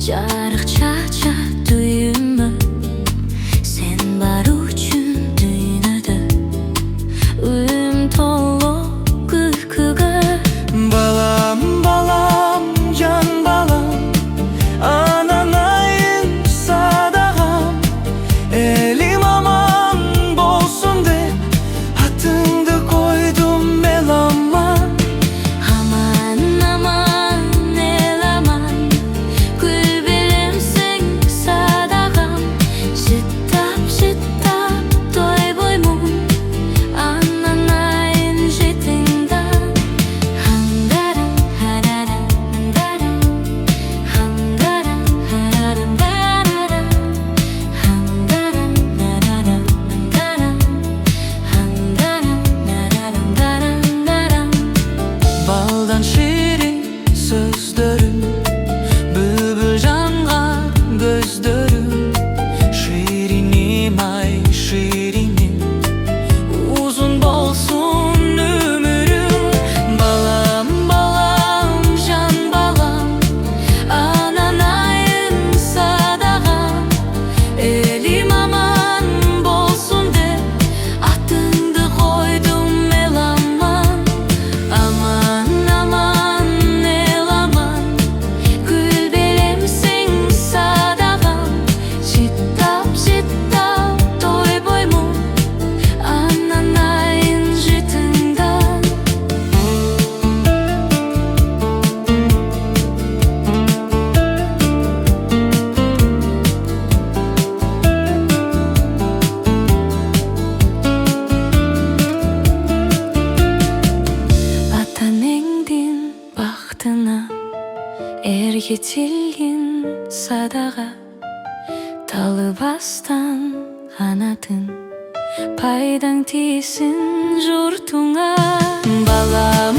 Жарық чача дүйімі, сен бар үшін дүйінеді үміт толы күлкіге. Балам, балам, жан балам, ананайын садағам, елім аман болсын деп атыңды қойдым меламан. Aman aman el aman, gül bilimsin sadağam, жыттап жыттап той боймун ананайын жетіңдан. Хандарам харарам дарам, хандарам харарам дарарам, хандарам нарарам дарам, хандарам нарарам дарам дарам. Baldan şirin sözlerim, bülbül jangan gözlerim. Şirinim ay şirinim, uzun bolsun ömürüm. Balam, balam, jan balam, Ananayın sadağam, elim aman bolsun dep atыңды koydum melaman. Aman aman el aman, gül belemsin sadağam, жыттап жыттап той боймун ананайын жетіңдан. Ата энеңдин бактына эргетилген садаға, талыбастан канатын пайдаң тийсин журтуңа. balam,